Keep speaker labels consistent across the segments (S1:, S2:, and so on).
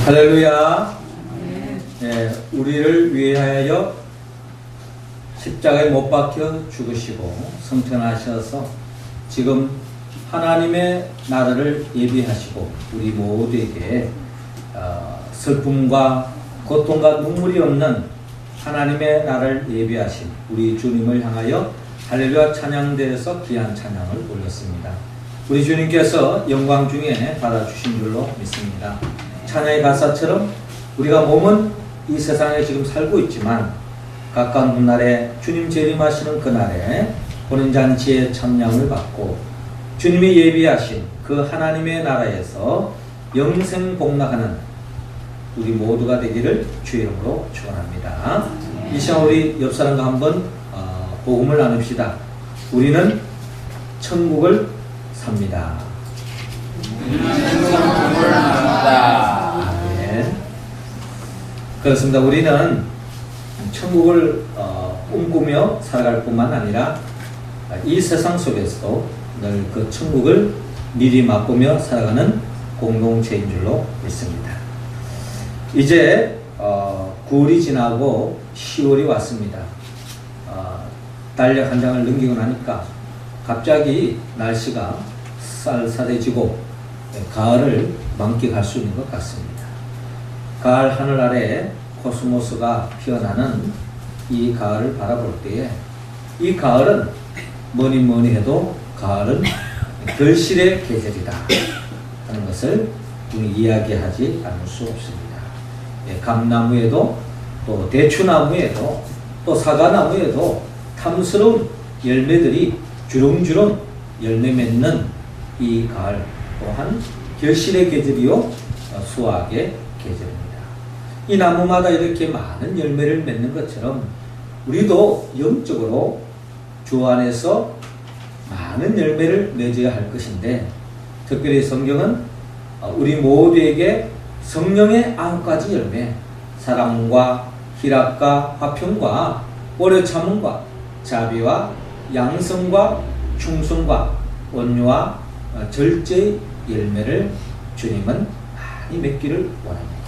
S1: 할렐루야. 우리를 위하여 십자가에 못 박혀 죽으시고 성천하셔서 지금 하나님의 나라를 예비하시고 우리 모두에게 슬픔과 고통과 눈물이 없는 하나님의 나라를 예비하신 우리 주님을 향하여 할렐루야 찬양대에서 귀한 찬양을 올렸습니다. 우리 주님께서 영광 중에 받아주신 줄로 믿습니다. 찬양의 가사처럼 우리가 몸은 이 세상에 지금 살고 있지만 가까운 훗날에 주님 재림하시는 그날에 혼인잔치의 참량을 받고 주님이 예비하신 그 하나님의 나라에서 영생 복락하는 우리 모두가 되기를 주의 이름으로 축원합니다. 이 시간 우리 옆 사람과 한번 복음을 나눕시다. 우리는 천국을 삽니다. 아멘. 그렇습니다. 우리는 천국을 꿈꾸며 살아갈 뿐만 아니라 이 세상 속에서도 늘 그 천국을 미리 맛보며 살아가는 공동체인 줄로 믿습니다. 이제 9월이 지나고 10월이 왔습니다. 달력 한 장을 넘기고 나니까 갑자기 날씨가 쌀쌀해지고 가을을 만끽할 수 있는 것 같습니다. 가을 하늘 아래 코스모스가 피어나는 이 가을을 바라볼 때에 이 가을은 뭐니 해도 가을은 결실의 계절이다 하는 것을 우리 이야기하지 않을 수 없습니다. 감나무에도 또 대추나무에도 또 사과나무에도 탐스러운 열매들이 주렁주렁 열매 맺는 이 가을 또한 결실의 계절이요 수확의 계절입니다. 이 나무마다 이렇게 많은 열매를 맺는 것처럼 우리도 영적으로 주 안에서 많은 열매를 맺어야 할 것인데 특별히 성경은 우리 모두에게 성령의 9가지 열매, 사랑과 희락과 화평과 오래 참음과 자비와 양성과 충성과 온유와 절제의 열매를 주님은 많이 맺기를 원합니다.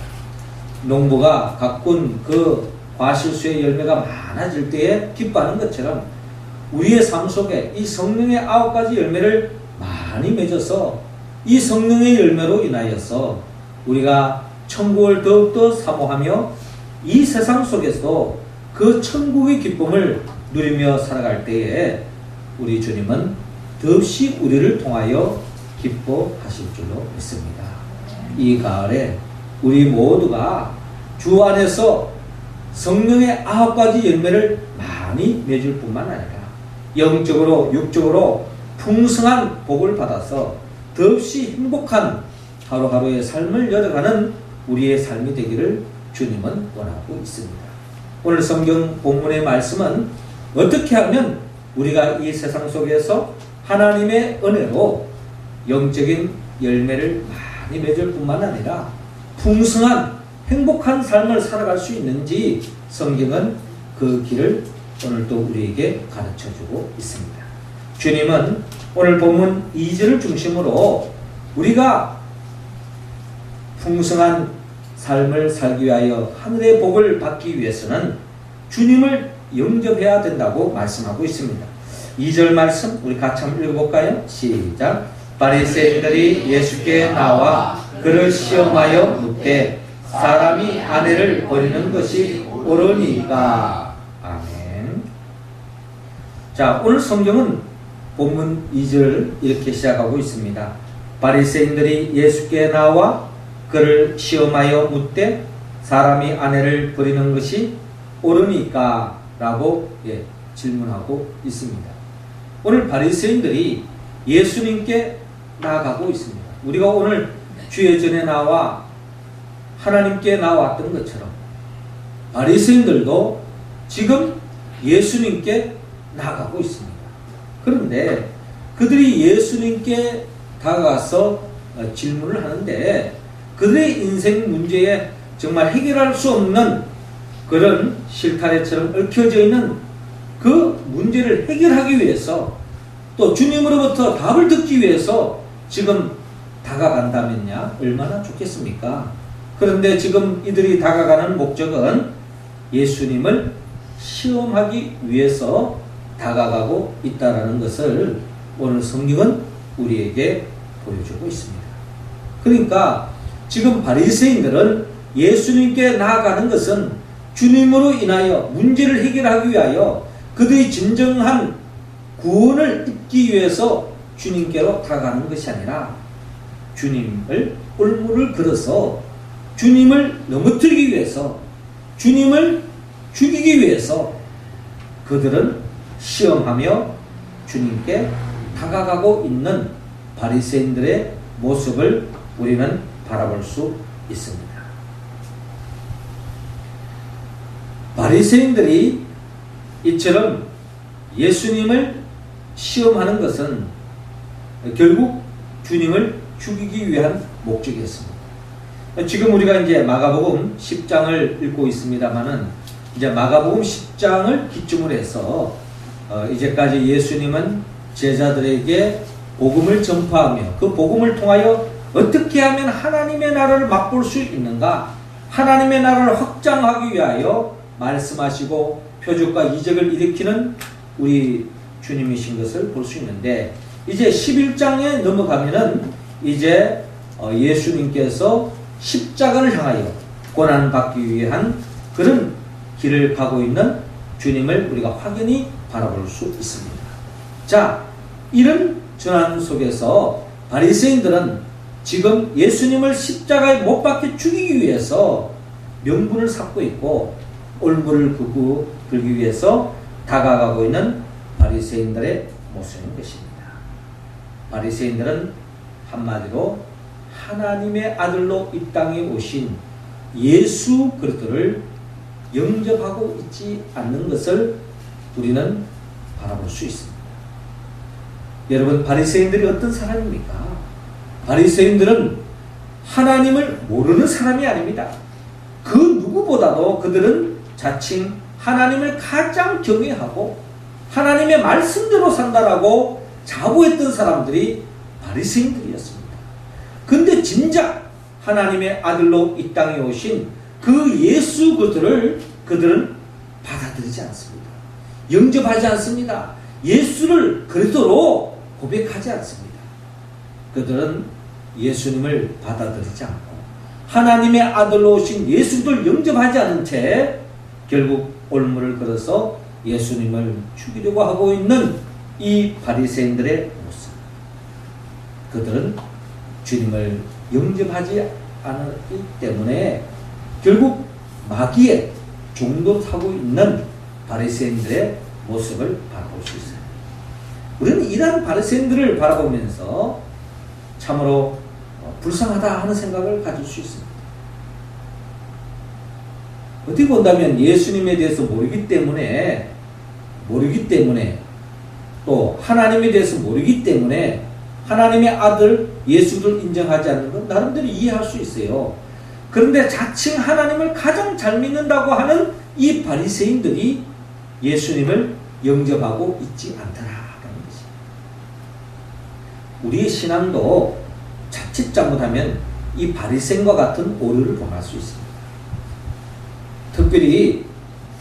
S1: 농부가 가꾼 그 과실수의 열매가 많아질 때에 기뻐하는 것처럼 우리의 삶 속에 이 성령의 9가지 열매를 많이 맺어서 이 성령의 열매로 인하여서 우리가 천국을 더욱더 사모하며 이 세상 속에서도 그 천국의 기쁨을 누리며 살아갈 때에 우리 주님은 더없이 우리를 통하여 기뻐하실 줄로 믿습니다. 이 가을에 우리 모두가 주 안에서 성령의 9가지 열매를 많이 맺을 뿐만 아니라 영적으로 육적으로 풍성한 복을 받아서 더없이 행복한 하루하루의 삶을 열어가는 우리의 삶이 되기를 주님은 원하고 있습니다. 오늘 성경 본문의 말씀은 어떻게 하면 우리가 이 세상 속에서 하나님의 은혜로 영적인 열매를 많이 맺을 뿐만 아니라 풍성한 행복한 삶을 살아갈 수 있는지 성경은 그 길을 오늘도 우리에게 가르쳐주고 있습니다. 주님은 오늘 본문 2절을 중심으로 우리가 풍성한 삶을 살기 위하여 하늘의 복을 받기 위해서는 주님을 영접해야 된다고 말씀하고 있습니다. 2절 말씀 우리 같이 한번 읽어볼까요? 시작. 바리새인들이 예수께 나와 그를 시험하여 묻되 사람이 아내를 버리는 것이 옳으니까. 아멘. 자, 오늘 성경은 본문 2절 이렇게 시작하고 있습니다. 바리새인들이 예수께 나와 그를 시험하여 묻되 사람이 아내를 버리는 것이 옳으니까 라고 질문하고 있습니다. 오늘 바리새인들이 예수님께 나아가고 있습니다. 우리가 오늘 주의 전에 나와 하나님께 나왔던 것처럼 바리새인들도 지금 예수님께 나아가고 있습니다. 그런데 그들이 예수님께 다가가서 질문을 하는데 그들의 인생 문제에 정말 해결할 수 없는 그런 실타래처럼 얽혀져 있는 그 문제를 해결하기 위해서 또 주님으로부터 답을 듣기 위해서 지금 다가간다면야 얼마나 좋겠습니까? 그런데 지금 이들이 다가가는 목적은 예수님을 시험하기 위해서 다가가고 있다는 것을 오늘 성경은 우리에게 보여주고 있습니다. 그러니까 지금 바리새인들은 예수님께 나아가는 것은 주님으로 인하여 문제를 해결하기 위하여 그들이 진정한 구원을 입기 위해서 주님께로 다가가는 것이 아니라 주님을 올무를 걸어서 주님을 넘어뜨리기 위해서 주님을 죽이기 위해서 그들은 시험하며 주님께 다가가고 있는 바리새인들의 모습을 우리는 바라볼 수 있습니다. 바리새인들이 이처럼 예수님을 시험하는 것은 결국 주님을 죽이기 위한 목적이었습니다. 지금 우리가 이제 마가복음 10장을 읽고 있습니다만은 이제 마가복음 10장을 기점으로 해서 이제까지 예수님은 제자들에게 복음을 전파하며 그 복음을 통하여 어떻게 하면 하나님의 나라를 맛볼 수 있는가, 하나님의 나라를 확장하기 위하여 말씀하시고 표적과 이적을 일으키는 우리 주님이신 것을 볼 수 있는데, 이제 11장에 넘어가면은 이제 예수님께서 십자가를 향하여 고난받기 위한 그런 길을 가고 있는 주님을 우리가 확연히 바라볼 수 있습니다. 자, 이런 전환 속에서 바리새인들은 지금 예수님을 십자가에 못 박혀 죽이기 위해서 명분을 삼고 있고 올무를 긁기 위해서 다가가고 있는 바리새인들의 모습인 것입니다. 바리새인들은 한마디로 하나님의 아들로 이 땅에 오신 예수 그리스도를 영접하고 있지 않는 것을 우리는 바라볼 수 있습니다. 여러분, 바리새인들이 어떤 사람입니까? 바리새인들은 하나님을 모르는 사람이 아닙니다. 그 누구보다도 그들은 자칭 하나님을 가장 경외하고 하나님의 말씀대로 산다라고 자부했던 사람들이 바리새인들이었습니다. 근데 진작 하나님의 아들로 이 땅에 오신 그 예수 그리스도를 그들은 받아들이지 않습니다. 영접하지 않습니다. 예수를 그리스도로 고백하지 않습니다. 그들은 예수님을 받아들이지 않고 하나님의 아들로 오신 예수를 영접하지 않은 채 결국 올무를 걸어서 예수님을 죽이려고 하고 있는 이 바리새인들의 모습. 그들은 주님을 영접하지 않기 때문에 결국 마귀의 종도 타고 있는 바리새인들의 모습을 바라볼 수 있어요. 우리는 이러한 바리새인들을 바라보면서 참으로 불쌍하다 하는 생각을 가질 수 있습니다. 어떻게 본다면 예수님에 대해서 모르기 때문에 또 하나님에 대해서 모르기 때문에 하나님의 아들 예수를 인정하지 않는 건 나름대로 이해할 수 있어요. 그런데 자칭 하나님을 가장 잘 믿는다고 하는 이 바리새인들이 예수님을 영접하고 있지 않더라라는 것입니다. 우리의 신앙도 자칫 잘못하면 이 바리새인과 같은 오류를 범할 수 있습니다. 특별히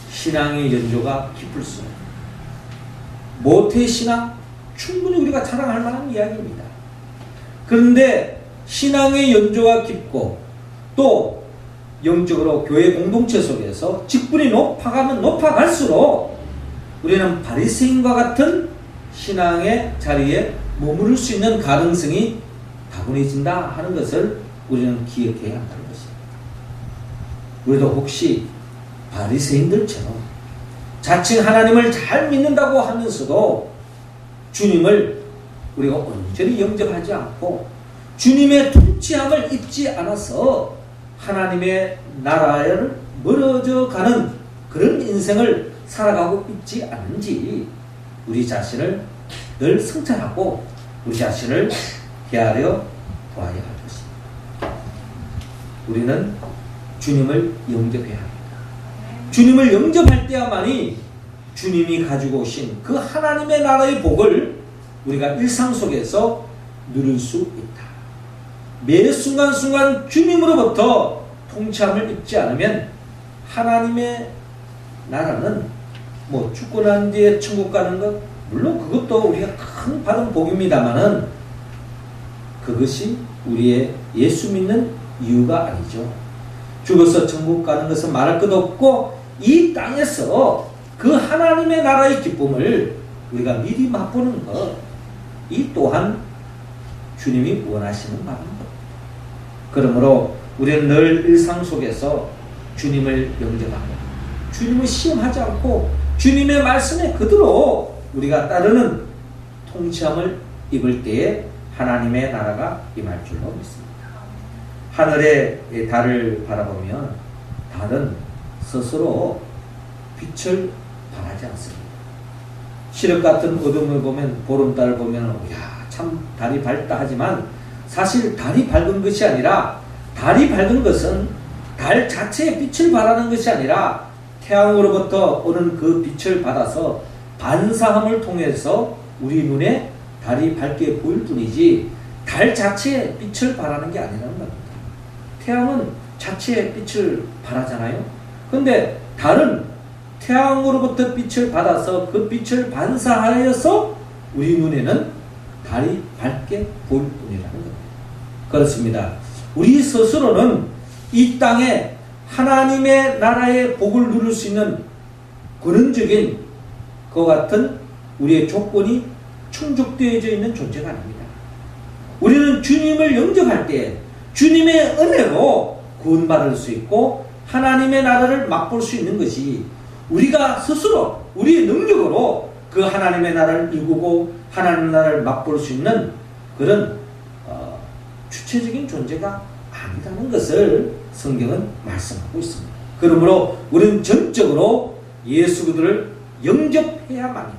S1: 신앙의 연조가 깊을수록 모태신앙 충분히 우리가 자랑할 만한 이야기입니다. 그런데 신앙의 연조가 깊고 또 영적으로 교회 공동체 속에서 직분이 높아가면 높아갈수록 우리는 바리새인과 같은 신앙의 자리에 머무를 수 있는 가능성이 다분해진다 하는 것을 우리는 기억해야 한다는 것입니다. 우리도 혹시 바리새인들처럼 자칭 하나님을 잘 믿는다고 하면서도 주님을 우리가 온전히 영접하지 않고 주님의 통치함을 입지 않아서 하나님의 나라를 멀어져 가는 그런 인생을 살아가고 있지 않은지 우리 자신을 늘 성찰하고 우리 자신을 헤아려 보아야 할 것입니다. 우리는 주님을 영접해야 합니다. 주님을 영접할 때야만이 주님이 가지고 오신 그 하나님의 나라의 복을 우리가 일상 속에서 누릴 수 있다. 매 순간순간 주님으로부터 통치함을 입지 않으면 하나님의 나라는 뭐 죽고 난 뒤에 천국 가는 것, 물론 그것도 우리가 큰 받은 복입니다만은 그것이 우리의 예수 믿는 이유가 아니죠. 죽어서 천국 가는 것은 말할 것 없고 이 땅에서 그 하나님의 나라의 기쁨을 우리가 미리 맛보는 것, 이 또한 주님이 원하시는 바입니다. 그러므로 우리는 늘 일상 속에서 주님을 영접하고 주님을 시험하지 않고 주님의 말씀에 그대로 우리가 따르는 통치함을 입을 때에 하나님의 나라가 임할 줄로 믿습니다. 하늘의 달을 바라보면 달은 스스로 빛을 발하지 않습니다. 시력 같은 어둠을 보면, 보름달을 보면 야, 참 달이 밝다 하지만 사실 달이 밝은 것이 아니라, 달이 밝은 것은 달 자체의 빛을 발하는 것이 아니라 태양으로부터 오는 그 빛을 받아서 반사함을 통해서 우리 눈에 달이 밝게 보일 뿐이지 달 자체의 빛을 발하는 게 아니라는 겁니다. 태양은 자체의 빛을 발하잖아요. 근데 달은 태양으로부터 빛을 받아서 그 빛을 반사하여서 우리 눈에는 달이 밝게 보일 뿐이라는 겁니다. 그렇습니다. 우리 스스로는 이 땅에 하나님의 나라의 복을 누릴 수 있는 근원적인 것 같은 우리의 조건이 충족되어져 있는 존재가 아닙니다. 우리는 주님을 영접할 때 주님의 은혜로 구원받을 수 있고 하나님의 나라를 맛볼 수 있는 것이 우리가 스스로 우리의 능력으로 그 하나님의 나라를 이루고 하나님의 나라를 맛볼 수 있는 그런 주체적인 존재가 아니라는 것을 성경은 말씀하고 있습니다. 그러므로 우리는 전적으로 예수 그리스도를 영접해야만이,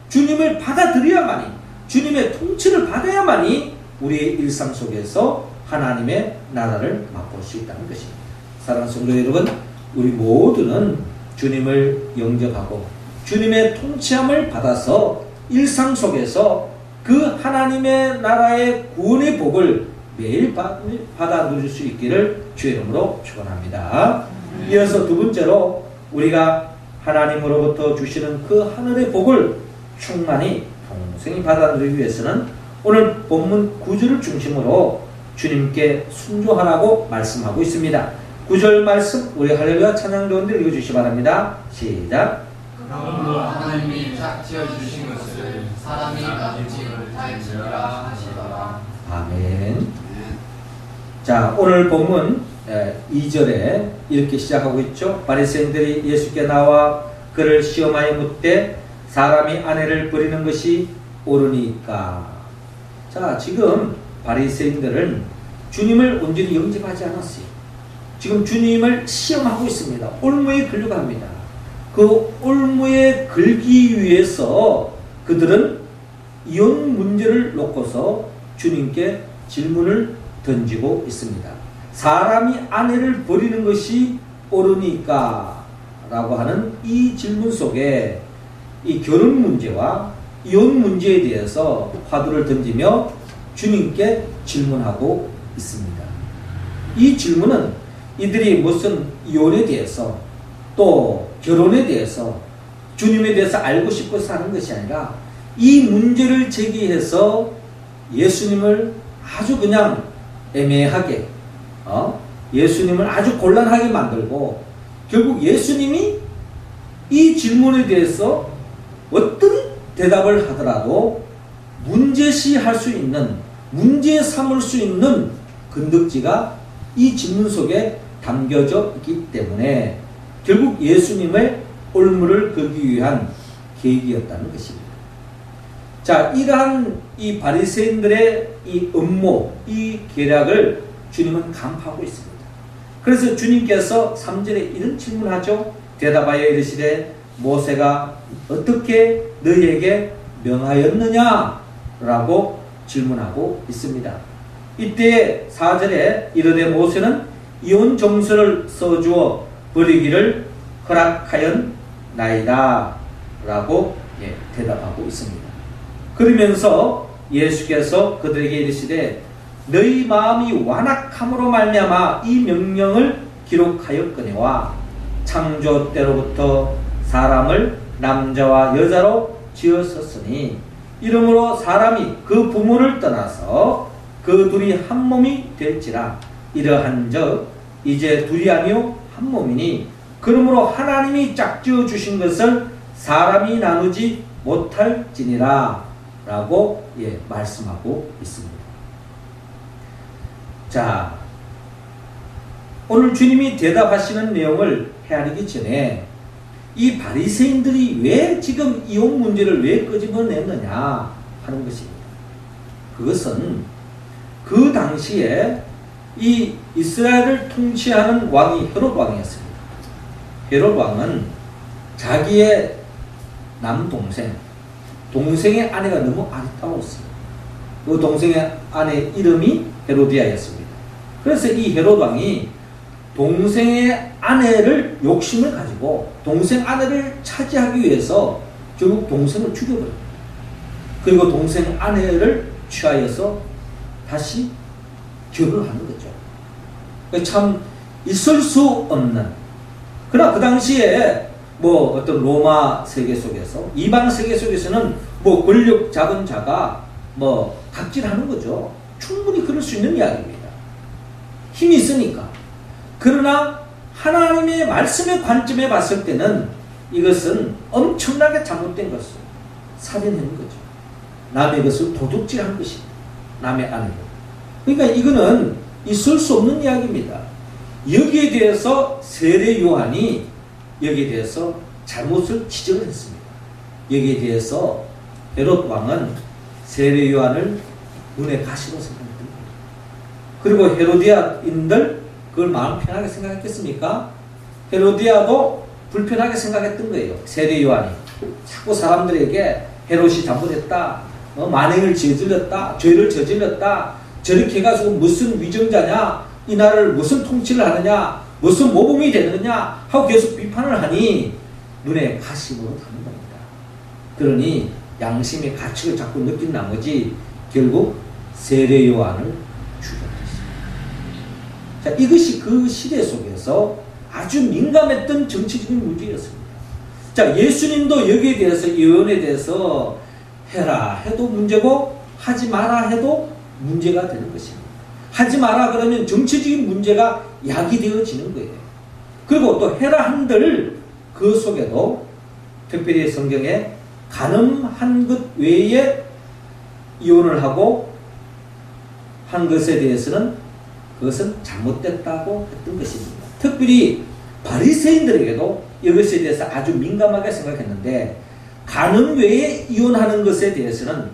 S1: 주님을 받아들여야만이, 주님의 통치를 받아야만이 우리의 일상 속에서 하나님의 나라를 맛볼 수 있다는 것입니다. 사랑하는 성도 여러분, 우리 모두는 주님을 영접하고 주님의 통치함을 받아서 일상 속에서 그 하나님의 나라의 구원의 복을 매일 받아 누릴 수 있기를 주의 이름으로 축원합니다. 이어서 두 번째로 우리가 하나님으로부터 주시는 그 하늘의 복을 충만히 평생히 받아 누리기 위해서는 오늘 본문 9절을 중심으로 주님께 순종하라고 말씀하고 있습니다. 9절 말씀 우리 할렐루야 찬양 가운데 읽어주시기 바랍니다. 시작.
S2: 그러므로 하나님이 짝지어 주신 것을 사람이 가지지 못할지라 하시더라.
S1: 아멘. 자, 오늘 본문 2절에 이렇게 시작하고 있죠. 바리새인들이 예수께 나와 그를 시험하여 묻되 사람이 아내를 버리는 것이 옳으니까. 자, 지금 바리새인들은 주님을 온전히 영접하지 않았어요. 지금 주님을 시험하고 있습니다. 올무에 걸려고 합니다. 그 올무에 걸기 위해서 그들은 이혼 문제를 놓고서 주님께 질문을 던지고 있습니다. 사람이 아내를 버리는 것이 옳으니까 라고 하는 이 질문 속에 이 결혼 문제와 이혼 문제에 대해서 화두를 던지며 주님께 질문하고 있습니다. 이 질문은 이들이 무슨 이혼에 대해서 또 결혼에 대해서 주님에 대해서 알고 싶어서 하는 것이 아니라 이 문제를 제기해서 예수님을 아주 그냥 애매하게 예수님을 아주 곤란하게 만들고 결국 예수님이 이 질문에 대해서 어떤 대답을 하더라도 문제시할 수 있는, 문제 삼을 수 있는 건덕지가 이 질문 속에 담겨져 있기 때문에 결국 예수님의 올무를 걸기 위한 계획이었다는 것입니다. 자, 이러한 이 바리새인들의 이 음모, 이 계략을 주님은 간파하고 있습니다. 그래서 주님께서 3절에 이런 질문하죠. 대답하여 이르시되 모세가 어떻게 너희에게 명하였느냐? 라고 질문하고 있습니다. 이때 4절에 이르되 모세는 이혼 정서를 써주어 버리기를 허락하였나이다 라고 대답하고 있습니다. 그러면서 예수께서 그들에게 이르시되 너희 마음이 완악함으로 말미암아 이 명령을 기록하였거니와 창조 때로부터 사람을 남자와 여자로 지었었으니 이러므로 사람이 그 부모를 떠나서 그 둘이 한 몸이 될지라. 이러한즉 이제 둘이 아니요 한 몸이니 그러므로 하나님이 짝지어 주신 것을 사람이 나누지 못할지니라 라고 말씀하고 있습니다. 자, 오늘 주님이 대답하시는 내용을 헤아리기 전에 이 바리새인들이 왜 지금 이혼 문제를 왜 끄집어냈느냐 하는 것입니다. 그것은 그 당시에 이 이스라엘을 통치하는 왕이 헤롯 왕이었습니다. 헤롯 왕은 자기의 동생의 아내가 너무 아리따웠어요. 그 동생의 아내 이름이 헤로디아였습니다. 그래서 이 헤롯 왕이 동생의 아내를 욕심을 가지고 동생 아내를 차지하기 위해서 결국 동생을 죽여버립니다. 그리고 동생 아내를 취하여서 다시 결혼하는 거죠. 참 있을 수 없는, 그러나 그 당시에 어떤 로마 세계 속에서, 이방 세계 속에서는 권력 잡은 자가 갑질하는 거죠. 충분히 그럴 수 있는 이야기입니다. 힘이 있으니까. 그러나 하나님의 말씀의 관점에 봤을 때는 이것은 엄청나게 잘못된 것을 살인하는 거죠. 남의 것을 도둑질한 것입니다. 남의 아내를. 그러니까 이거는 있을 수 없는 이야기입니다. 여기에 대해서 세례 요한이 여기에 대해서 잘못을 지적을 했습니다. 여기에 대해서 헤롯 왕은 세례 요한을 눈에 가시로 생각했던 거예요. 그리고 헤로디아인들 그걸 마음 편하게 생각했겠습니까? 헤로디아도 불편하게 생각했던 거예요. 세례 요한이 자꾸 사람들에게 헤롯이 잘못했다, 만행을 저질렀다, 죄를 저질렀다, 저렇게 해가지고 무슨 위정자냐, 이 나라를 무슨 통치를 하느냐, 무슨 모범이 되느냐 하고 계속 비판을 하니 눈에 가시로 가는 겁니다. 그러니 양심의 가책을 자꾸 느낀 나머지 결국 세례 요한을 죽여버렸습니다. 자, 이것이 그 시대 속에서 아주 민감했던 정치적인 문제였습니다. 자, 예수님도 여기에 대해서, 예언에 대해서 해라 해도 문제고 하지 마라 해도 문제가 되는 것입니다. 하지 마라 그러면 정치적인 문제가 야기되어지는 거예요. 그리고 또 해라 한들 그 속에도 특별히 성경에 간음한 것 외에 이혼을 하고 한 것에 대해서는 그것은 잘못됐다고 했던 것입니다. 특별히 바리새인들에게도 이것에 대해서 아주 민감하게 생각했는데, 간음 외에 이혼하는 것에 대해서는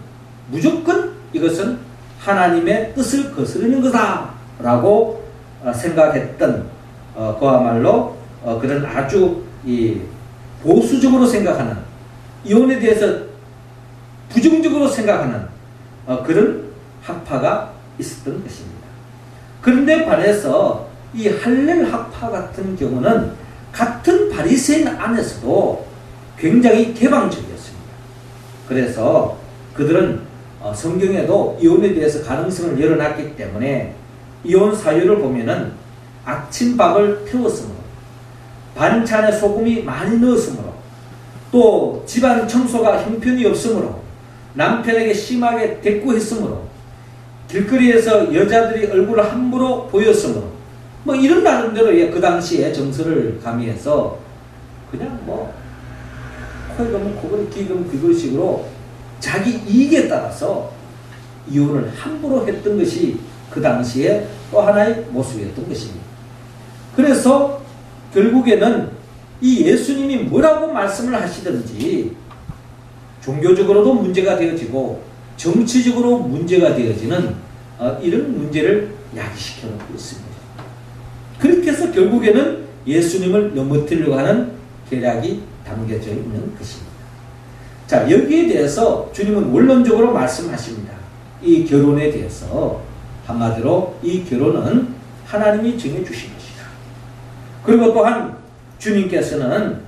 S1: 무조건 이것은 하나님의 뜻을 거스르는 거다라고 생각했던 그야말로 그런 아주 보수적으로 생각하는, 이혼에 대해서 부정적으로 생각하는 그런 학파가 있었던 것입니다. 그런데 반해서 이 할렐 학파 같은 경우는 같은 바리새인 안에서도 굉장히 개방적이었습니다. 그래서 그들은 성경에도 이혼에 대해서 가능성을 열어놨기 때문에 이혼 사유를 보면은 아침밥을 태웠으므로, 반찬에 소금이 많이 넣었으므로, 또 집안 청소가 형편이 없으므로, 남편에게 심하게 대꾸했으므로, 길거리에서 여자들이 얼굴을 함부로 보였으므로, 이런 나름대로 그 당시에 정서를 가미해서 그냥 코에 가면 코걸이, 귀에 가면 귀걸이 식으로 자기 이익에 따라서 이혼을 함부로 했던 것이 그 당시에 또 하나의 모습이었던 것입니다. 그래서 결국에는 이 예수님이 뭐라고 말씀을 하시든지 종교적으로도 문제가 되어지고 정치적으로 문제가 되어지는 이런 문제를 야기시켜 놓고 있습니다. 그렇게 해서 결국에는 예수님을 넘어뜨리려고 하는 계략이 담겨져 있는 것입니다. 자, 여기에 대해서 주님은 원론적으로 말씀하십니다. 이 결혼에 대해서 한마디로 이 결혼은 하나님이 정해주신 것이다. 그리고 또한 주님께서는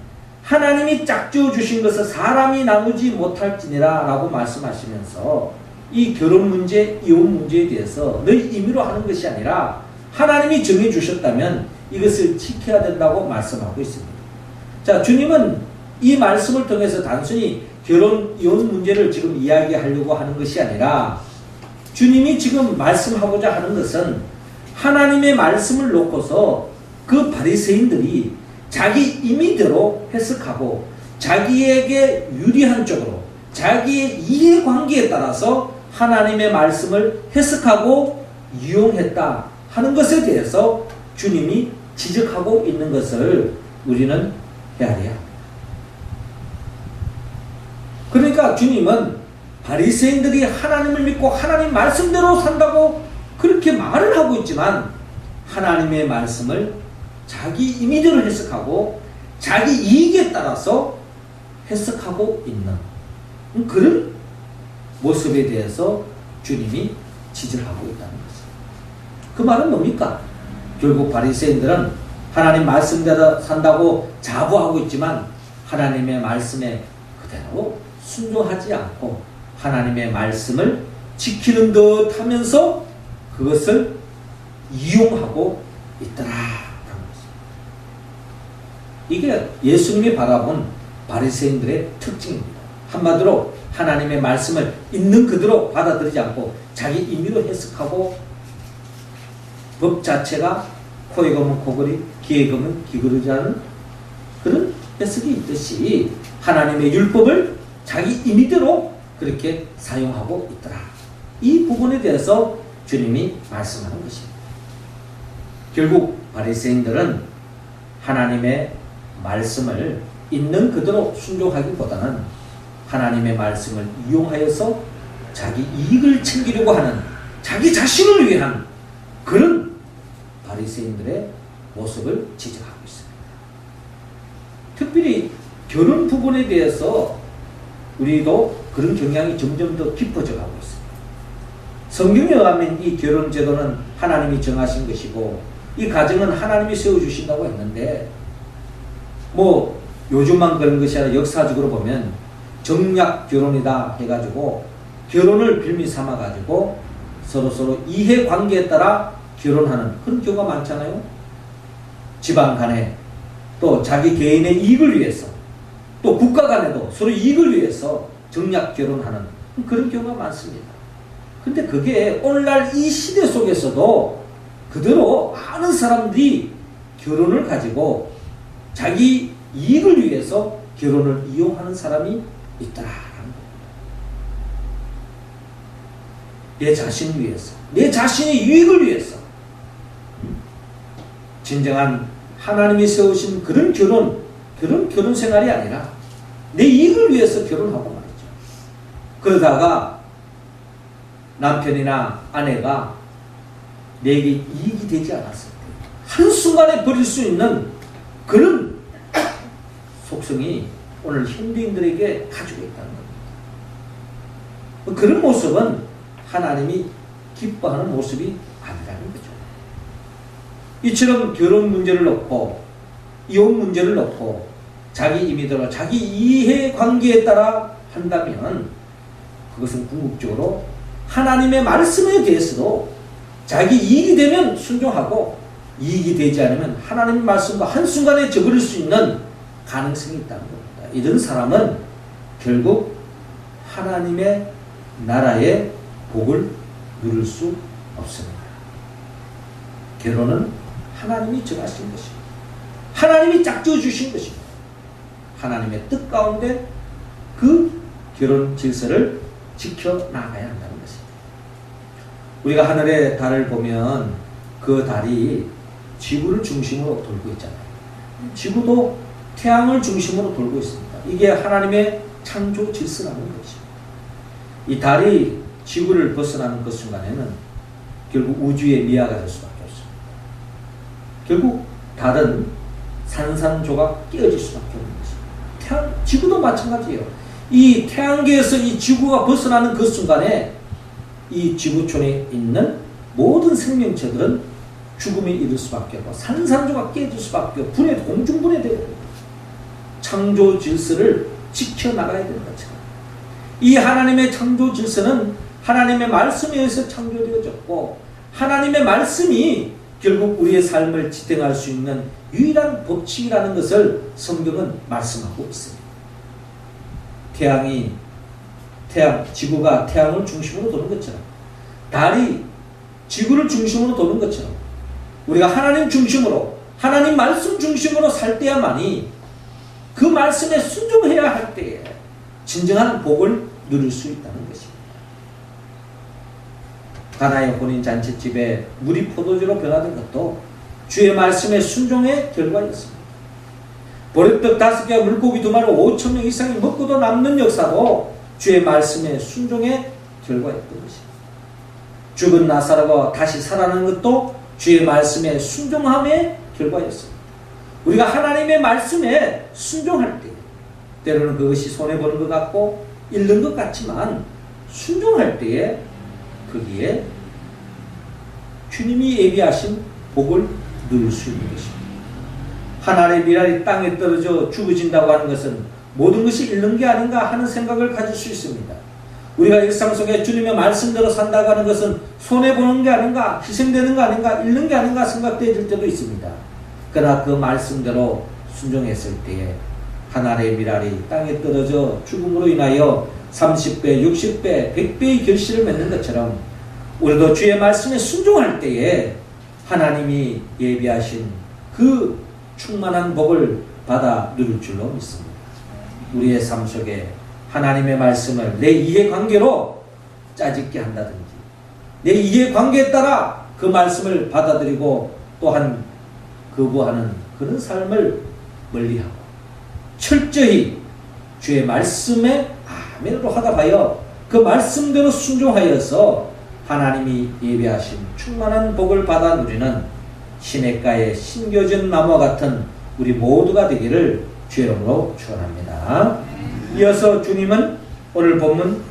S1: 하나님이 짝지어 주신 것을 사람이 나누지 못할지니라 라고 말씀하시면서 이 결혼 문제, 이혼 문제에 대해서 너희 임의로 하는 것이 아니라 하나님이 정해주셨다면 이것을 지켜야 된다고 말씀하고 있습니다. 자, 주님은 이 말씀을 통해서 단순히 결혼, 이혼 문제를 지금 이야기하려고 하는 것이 아니라 주님이 지금 말씀하고자 하는 것은 하나님의 말씀을 놓고서 그 바리새인들이 자기 임의대로 해석하고 자기에게 유리한 쪽으로 자기의 이해관계에 따라서 하나님의 말씀을 해석하고 이용했다 하는 것에 대해서 주님이 지적하고 있는 것을 우리는 헤아려야 합니다. 그러니까 주님은 바리새인들이 하나님을 믿고 하나님 말씀대로 산다고 그렇게 말을 하고 있지만 하나님의 말씀을 자기 임의대로 해석하고 자기 이익에 따라서 해석하고 있는 그런 모습에 대해서 주님이 지적하고 있다는 것입니다. 그 말은 뭡니까? 결국 바리새인들은 하나님 말씀대로 산다고 자부하고 있지만 하나님의 말씀에 그대로 순종하지 않고 하나님의 말씀을 지키는 듯 하면서 그것을 이용하고 있더라. 이게 예수님이 바라본 바리새인들의 특징입니다. 한마디로 하나님의 말씀을 있는 그대로 받아들이지 않고 자기 임의로 해석하고 법 자체가 코에 검은 코걸이, 귀에 검은 귀걸이지 않은 그런 해석이 있듯이 하나님의 율법을 자기 임의대로 그렇게 사용하고 있더라. 이 부분에 대해서 주님이 말씀하는 것입니다. 결국 바리새인들은 하나님의 말씀을 있는 그대로 순종하기보다는 하나님의 말씀을 이용하여서 자기 이익을 챙기려고 하는 자기 자신을 위한 그런 바리새인들의 모습을 지적하고 있습니다. 특별히 결혼 부분에 대해서 우리도 그런 경향이 점점 더 깊어져 가고 있습니다. 성경에 의하면 이 결혼 제도는 하나님이 정하신 것이고 이 가정은 하나님이 세워주신다고 했는데 뭐 요즘만 그런 것이 아니라 역사적으로 보면 정략 결혼이다 해가지고 결혼을 빌미 삼아가지고 서로 이해관계에 따라 결혼하는 그런 경우가 많잖아요. 집안 간에 또 자기 개인의 이익을 위해서 또 국가 간에도 서로 이익을 위해서 정략 결혼하는 그런 경우가 많습니다. 근데 그게 오늘날 이 시대 속에서도 그대로 많은 사람들이 결혼을 가지고 자기 이익을 위해서 결혼을 이용하는 사람이 있다라는 겁니다. 내 자신을 위해서, 내 자신의 유익을 위해서 진정한 하나님이 세우신 그런 결혼 생활이 아니라 내 이익을 위해서 결혼하고 말이죠. 그러다가 남편이나 아내가 내게 이익이 되지 않았을 때 한순간에 버릴 수 있는 그런 속성이 오늘 현대인들에게 가지고 있다는 겁니다. 그런 모습은 하나님이 기뻐하는 모습이 아니라는 거죠. 이처럼 결혼 문제를 놓고 이혼 문제를 놓고 자기 임의대로 자기 이해관계에 따라 한다면 그것은 궁극적으로 하나님의 말씀에 대해서도 자기 이익이 되면 순종하고 이익이 되지 않으면 하나님의 말씀과 한순간에 저버릴 수 있는 가능성이 있다는 겁니다. 이런 사람은 결국 하나님의 나라의 복을 누릴 수 없습니다. 결혼은 하나님이 정하신 것입니다. 하나님이 짝지어 주신 것입니다. 하나님의 뜻 가운데 그 결혼 질서를 지켜나가야 한다는 것입니다. 우리가 하늘의 달을 보면 그 달이 지구를 중심으로 돌고 있잖아요. 지구도 태양을 중심으로 돌고 있습니다. 이게 하나님의 창조 질서라는 것이죠. 이 달이 지구를 벗어나는 그 순간에는 결국 우주의 미아가 될 수밖에 없습니다. 결국 달은 산산조각 깨어질 수밖에 없는 것입니다. 지구도 마찬가지예요. 이 태양계에서 이 지구가 벗어나는 그 순간에 이 지구촌에 있는 모든 생명체들은 죽음에 이를 수밖에 없고 산산조각 깨질 수밖에 없고 공중분해되게 됩니다. 창조 질서를 지켜나가야 되는 것처럼 이 하나님의 창조 질서는 하나님의 말씀에 의해서 창조되어졌고 하나님의 말씀이 결국 우리의 삶을 지탱할 수 있는 유일한 법칙이라는 것을 성경은 말씀하고 있습니다. 지구가 태양을 중심으로 도는 것처럼, 달이 지구를 중심으로 도는 것처럼, 우리가 하나님 중심으로, 하나님 말씀 중심으로 살 때야만이, 그 말씀에 순종해야 할 때에 진정한 복을 누릴 수 있다는 것입니다. 가나의 혼인 잔치집에 물이 포도주로 변화된 것도 주의 말씀에 순종의 결과였습니다. 보리떡 5개와 물고기 2마리 5,000명 이상이 먹고도 남는 역사도 주의 말씀에 순종의 결과였던 것입니다. 죽은 나사로가 다시 살아나는 것도 주의 말씀에 순종함의 결과였습니다. 우리가 하나님의 말씀에 순종할 때, 때로는 그것이 손해보는 것 같고 잃는 것 같지만, 순종할 때에 거기에 주님이 예비하신 복을 누릴 수 있는 것입니다. 한 알의 밀알이 땅에 떨어져 죽어진다고 하는 것은 모든 것이 잃는 게 아닌가 하는 생각을 가질 수 있습니다. 우리가 일상 속에 주님의 말씀대로 산다고 하는 것은 손해보는 게 아닌가, 희생되는 거 아닌가, 잃는 게 아닌가 생각될 때도 있습니다. 그러나 그 말씀대로 순종했을 때에 한 알의 밀알이 땅에 떨어져 죽음으로 인하여 30배, 60배, 100배의 결실을 맺는 것처럼, 우리도 주의 말씀에 순종할 때에 하나님이 예비하신 그 충만한 복을 받아 누릴 줄로 믿습니다. 우리의 삶 속에 하나님의 말씀을 내 이해관계로 짜집게 한다든지, 내 이해관계에 따라 그 말씀을 받아들이고 또한 거부하는 그런 삶을 멀리하고 철저히 주의 말씀에 아멘으로 화답하여 그 말씀대로 순종하여서 하나님이 예비하신 충만한 복을 받아 누리는 시냇가의 신겨진 나무와 같은 우리 모두가 되기를 주의 이름으로 축원합니다. 이어서 주님은 오늘 본문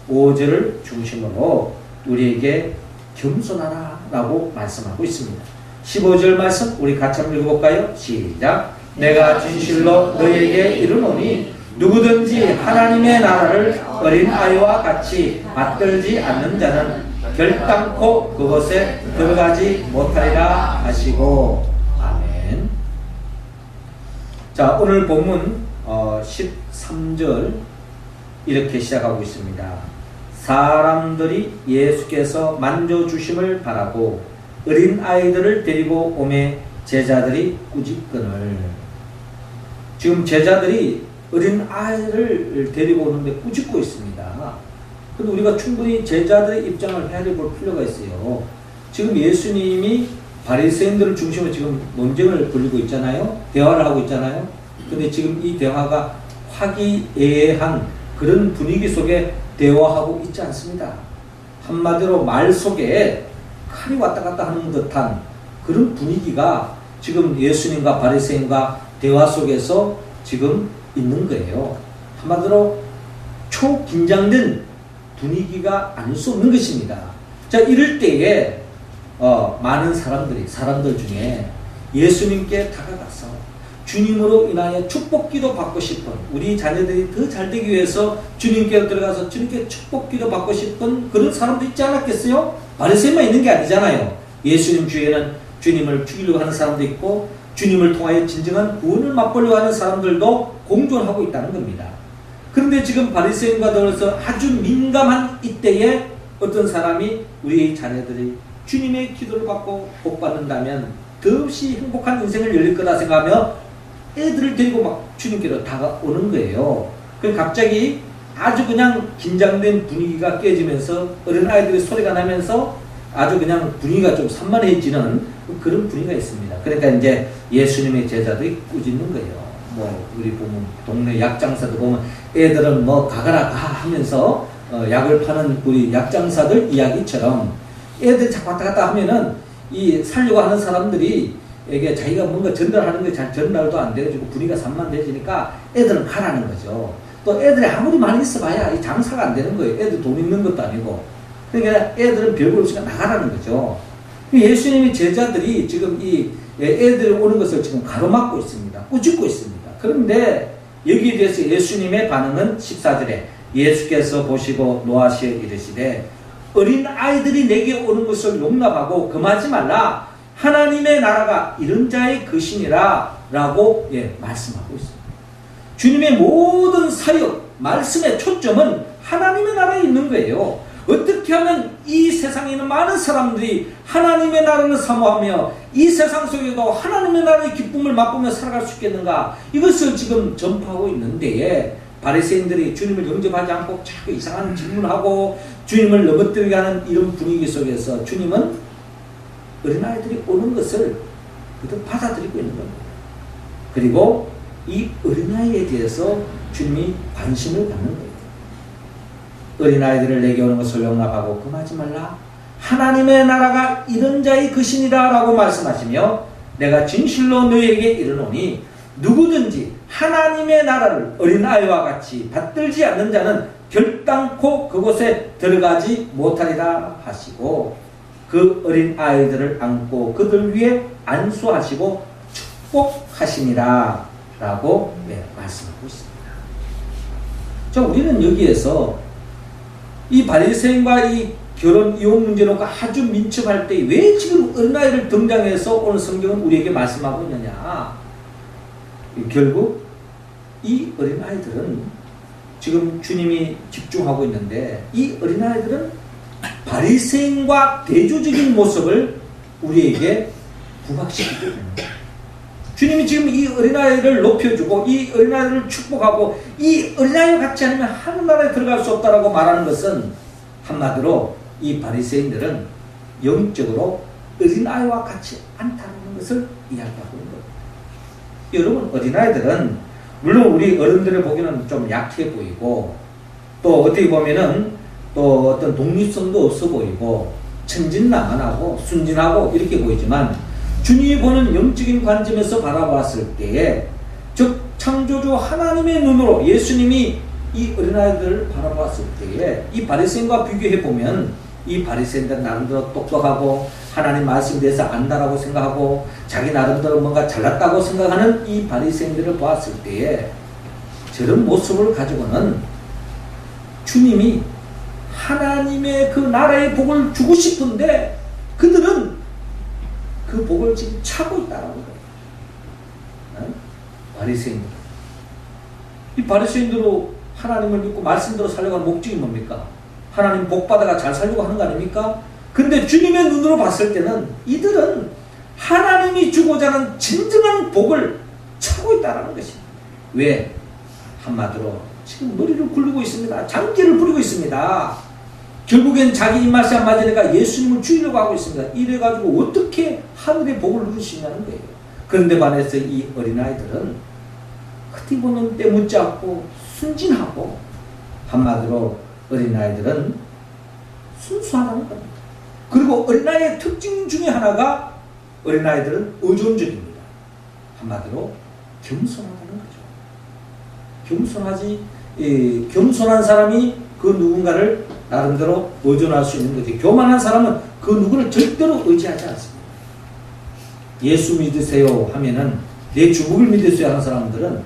S1: 15절을 중심으로 우리에게 겸손하라 라고 말씀하고 있습니다. 15절 말씀 우리 같이 한번 읽어볼까요? 시작. 내가 진실로 너에게 이르노니 누구든지 하나님의 나라를 어린아이와 같이 받들지 않는 자는 결단코 그곳에 들어가지 못하리라 하시고. 아멘. 자, 오늘 본문 13절 이렇게 시작하고 있습니다. 사람들이 예수께서 만져주심을 바라고 어린아이들을 데리고 오매 제자들이 꾸짖거늘. 지금 제자들이 어린아이를 데리고 오는데 꾸짖고 있습니다. 근데 우리가 충분히 제자들의 입장을 헤아려볼 필요가 있어요. 지금 예수님이 바리새인들을 중심으로 지금 논쟁을 벌이고 있잖아요. 대화를 하고 있잖아요. 근데 지금 이 대화가 화기애애한 그런 분위기 속에 대화하고 있지 않습니다. 한마디로 말 속에 칼이 왔다 갔다 하는 듯한 그런 분위기가 지금 예수님과 바리새인과 대화 속에서 지금 있는 거예요. 한마디로 초긴장된 분위기가 아닐 수 없는 것입니다. 자, 이럴 때에 많은 사람들 중에 예수님께 다가가서 주님으로 인하여 축복기도 받고 싶은, 우리 자녀들이 더 잘되기 위해서 주님께 들어가서 주님께 축복기도 받고 싶은 그런 사람도 있지 않았겠어요? 바리새인만 있는 게 아니잖아요. 예수님 주위에는 주님을 죽이려고 하는 사람도 있고 주님을 통하여 진정한 구원을 맛보려고 하는 사람들도 공존하고 있다는 겁니다. 그런데 지금 바리새인과 더불어서 아주 민감한 이때에 어떤 사람이 우리 자녀들이 주님의 기도를 받고 복 받는다면 더없이 행복한 인생을 열릴 거다 생각하며 애들을 데리고 막 주님께로 다가오는 거예요. 그래서 갑자기 아주 그냥 긴장된 분위기가 깨지면서 어린아이들의 소리가 나면서 아주 그냥 분위기가 좀 산만해지는 그런 분위기가 있습니다. 그러니까 이제 예수님의 제자들이 꾸짖는 거예요. 뭐 우리 보면 동네 약장사들 보면 애들은 뭐 가거라 가 하면서 약을 파는 우리 약장사들 이야기처럼 애들이 자꾸 왔다 갔다 하면은 이 살려고 하는 사람들이 에게 자기가 뭔가 전달하는 게 잘 전달도 안 되어지고 분위기가 산만해지니까 애들은 가라는 거죠. 또 애들이 아무리 많이 있어봐야 이 장사가 안 되는 거예요. 애들 돈 있는 것도 아니고. 그러니까 애들은 별거 없으니까 나가라는 거죠. 예수님의 제자들이 지금 이 애들이 오는 것을 지금 가로막고 있습니다. 꾸짖고 있습니다. 그런데 여기에 대해서 예수님의 반응은 14절에 예수께서 보시고 노하시어 이르시되 어린 아이들이 내게 오는 것을 용납하고 금하지 말라. 하나님의 나라가 이런 자의 것이니라 라고 말씀하고 있습니다. 주님의 모든 사역, 말씀의 초점은 하나님의 나라에 있는 거예요. 어떻게 하면 이 세상에 있는 많은 사람들이 하나님의 나라를 사모하며 이 세상 속에도 하나님의 나라의 기쁨을 맛보며 살아갈 수 있겠는가? 이것을 지금 전파하고 있는데 바리새인들이 주님을 영접하지 않고 자꾸 이상한 질문하고 주님을 넘어뜨리게 하는 이런 분위기 속에서 주님은 어린아이들이 오는 것을 그대로 받아들이고 있는 겁니다. 그리고 이 어린아이에 대해서 주님이 관심을 갖는 거예요. 어린아이들을 내게 오는 것을 용납하고 금하지 말라. 하나님의 나라가 이런 자의 것이니라 라고 말씀하시며 내가 진실로 너희에게 이르노니 누구든지 하나님의 나라를 어린아이와 같이 받들지 않는 자는 결단코 그곳에 들어가지 못하리라 하시고 그 어린아이들을 안고 그들 위에 안수하시고 축복하시니라 라고 말씀하고 있습니다. 자, 우리는 여기에서 이 바리새인과 이 결혼 이혼 문제 놓고 아주 민첩할 때 왜 지금 어린아이를 등장해서 오늘 성경은 우리에게 말씀하고 있느냐. 결국 이 어린아이들은 지금 주님이 집중하고 있는데 이 어린아이들은 바리새인과 대조적인 모습을 우리에게 부각시키고 있는 거예요. 주님이 지금 이 어린아이를 높여주고 이 어린아이를 축복하고 이 어린아이와 같이 아니면 하늘나라에 들어갈 수 없다라고 말하는 것은 한마디로 이 바리새인들은 영적으로 어린아이와 같이 않다는 것을 이야기하고 있는 거예요. 여러분, 어린아이들은 물론 우리 어른들을 보기에는 좀 약해 보이고 또 어떻게 보면은 또 어떤 독립성도 없어 보이고 천진난만하고 순진하고 이렇게 보이지만 주님이 보는 영적인 관점에서 바라봤을 때에 즉 창조주 하나님의 눈으로 예수님이 이 어린아이들을 바라봤을 때에 이 바리새인과 비교해 보면 이 바리새인들은 나름대로 똑똑하고 하나님 말씀에 대해서 안다라고 생각하고 자기 나름대로 뭔가 잘났다고 생각하는 이 바리새인들을 보았을 때에 저런 모습을 가지고는 주님이 하나님의 그 나라의 복을 주고 싶은데 그들은 그 복을 지금 차고 있다는 거예요. 바리새인들. 이 바리새인들로 하나님을 믿고 말씀대로 살려고 하는 목적이 뭡니까? 하나님 복 받아가 잘 살려고 하는 거 아닙니까? 근데 주님의 눈으로 봤을 때는 이들은 하나님이 주고자 하는 진정한 복을 차고 있다는 것입니다. 왜? 한마디로 지금 머리를 굴리고 있습니다. 장기를 부리고 있습니다. 결국엔 자기 입맛에 안 맞으니까 예수님을 죽이려고 하고 있습니다. 이래가지고 어떻게 하늘의 복을 누릴 수 있냐는 거예요. 그런데 반해서 이 어린아이들은 어떻게 보면 때묻지 않고 순진하고 한마디로 어린아이들은 순수하다는 겁니다. 그리고 어린아이의 특징 중에 하나가 어린아이들은 의존적입니다. 한마디로 겸손하다는 거죠. 겸손한 사람이 그 누군가를 나름대로 의존할 수 있는 거지. 교만한 사람은 그 누구를 절대로 의지하지 않습니다. 예수 믿으세요 하면은 내 주복을 믿으세요 하는 사람들은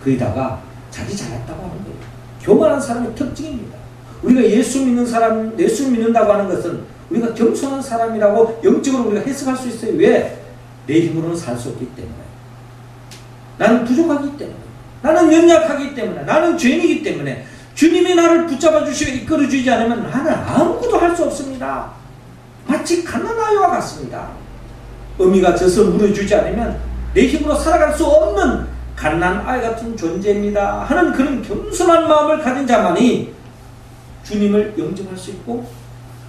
S1: 거기다가 자기 잘났다고 하는 거예요. 교만한 사람의 특징입니다. 우리가 예수 믿는다고 하는 것은 우리가 겸손한 사람이라고 영적으로 우리가 해석할 수 있어요. 왜? 내 힘으로는 살 수 없기 때문에. 나는 부족하기 때문에. 나는 연약하기 때문에. 나는 죄인이기 때문에. 주님이 나를 붙잡아 주시고 이끌어 주지 않으면 나는 아무것도 할 수 없습니다. 마치 갓난아이와 같습니다. 어미가 젖을 물어주지 않으면 내 힘으로 살아갈 수 없는 갓난아이 같은 존재입니다 하는 그런 겸손한 마음을 가진 자만이 주님을 영접할 수 있고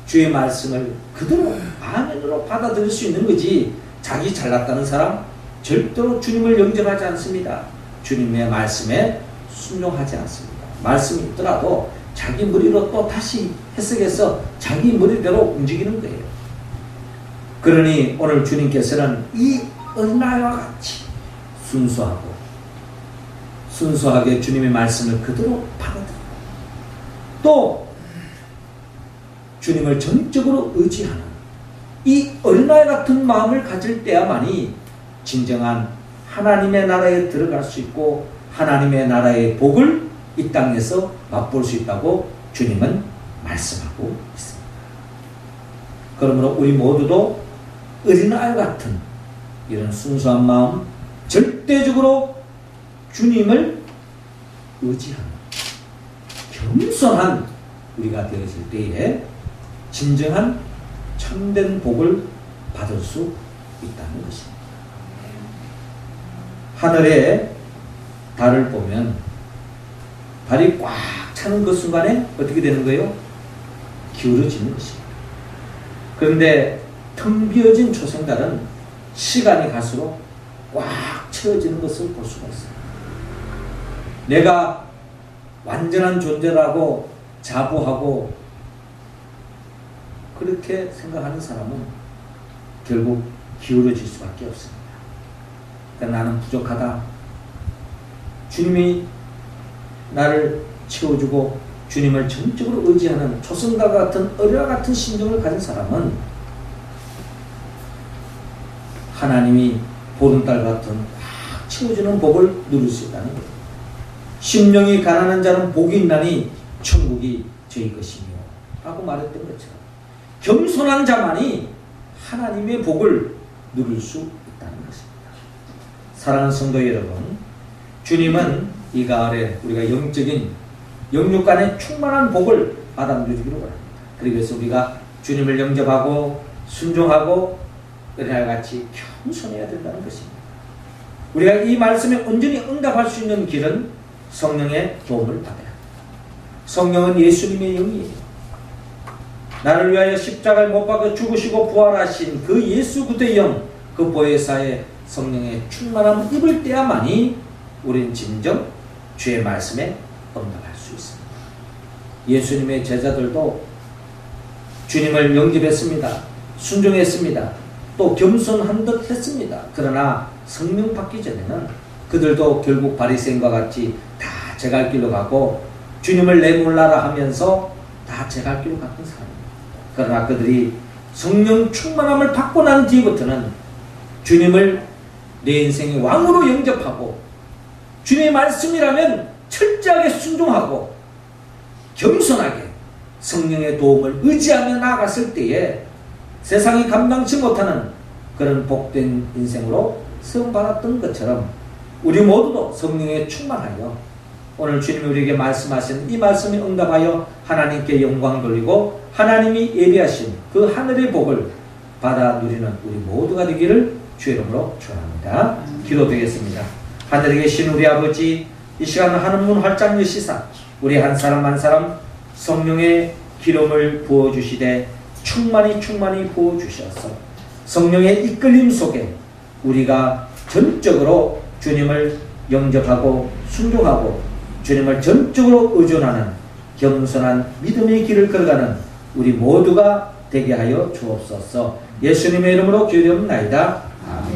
S1: 주의 말씀을 그대로 아멘으로 받아들일 수 있는 거지. 자기 잘났다는 사람 절대로 주님을 영접하지 않습니다. 주님의 말씀에 순종하지 않습니다. 말씀이 있더라도 자기 머리로 또 다시 해석해서 자기 머리대로 움직이는 거예요. 그러니 오늘 주님께서는 이 어린아이와 같이 순수하게 주님의 말씀을 그대로 받아들이고 또 주님을 전적으로 의지하는 이 어린아이 같은 마음을 가질 때야만이 진정한 하나님의 나라에 들어갈 수 있고 하나님의 나라의 복을 이 땅에서 맛볼 수 있다고 주님은 말씀하고 있습니다. 그러므로 우리 모두도 어린아이 같은 이런 순수한 마음, 절대적으로 주님을 의지하는 겸손한 우리가 되어질 때에 진정한 참된 복을 받을 수 있다는 것입니다. 하늘에 달을 보면 달이 꽉 차는 그 순간에 어떻게 되는 거예요? 기울어지는 것입니다. 그런데 텅 비어진 초생달은 시간이 갈수록 꽉 채워지는 것을 볼 수가 있어요. 내가 완전한 존재라고 자부하고 그렇게 생각하는 사람은 결국 기울어질 수밖에 없습니다. 그러니까 나는 부족하다. 주님이 나를 채워주고 주님을 전적으로 의지하는 초승달 같은 어린아 같은 심정을 가진 사람은 하나님이 보름달 같은 꽉 채워주는 복을 누릴 수 있다는 거예요. 심령이 가난한 자는 복이 있나니 천국이 저희 것이며 라고 말했던 것처럼 겸손한 자만이 하나님의 복을 누릴 수 있다는 것입니다. 사랑하는 성도 여러분, 주님은 이 가을에 우리가 영적인 영육간의 충만한 복을 받아 누리기를 원합니다. 그래서 우리가 주님을 영접하고 순종하고 어린아이같이 겸손해야 된다는 것입니다. 우리가 이 말씀에 온전히 응답할 수 있는 길은 성령의 도움을 받아야 합니다. 성령은 예수님의 영이에요. 나를 위하여 십자가에 못 박아 죽으시고 부활하신 그 예수 그리스도의 영, 그 보혜사의 성령의 충만함을 입을 때야만이 우리는 진정 주의 말씀에 응답할 수 있습니다. 예수님의 제자들도 주님을 영접했습니다. 순종했습니다. 또 겸손한 듯 했습니다. 그러나 성령 받기 전에는 그들도 결국 바리새인과 같이 다 제 갈 길로 가고 주님을 내몰라라 하면서 다 제 갈 길로 갔던 사람입니다. 그러나 그들이 성령 충만함을 받고 난 뒤부터는 주님을 내 인생의 왕으로 영접하고 주님의 말씀이라면 철저하게 순종하고 겸손하게 성령의 도움을 의지하며 나아갔을 때에 세상이 감당치 못하는 그런 복된 인생으로 세움받았던 것처럼 우리 모두도 성령에 충만하여 오늘 주님이 우리에게 말씀하신 이 말씀에 응답하여 하나님께 영광 돌리고 하나님이 예비하신 그 하늘의 복을 받아 누리는 우리 모두가 되기를 주의 이름으로 축원합니다. 기도드리겠습니다. 하늘에 계신 우리 아버지, 이 시간 하늘 문 활짝 여시사 우리 한 사람 한 사람 성령의 기름을 부어주시되 충만히 부어주셔서 성령의 이끌림 속에 우리가 전적으로 주님을 영접하고 순종하고 주님을 전적으로 의존하는 겸손한 믿음의 길을 걸어가는 우리 모두가 되게 하여 주옵소서. 예수님의 이름으로 기도하옵나이다. 아멘.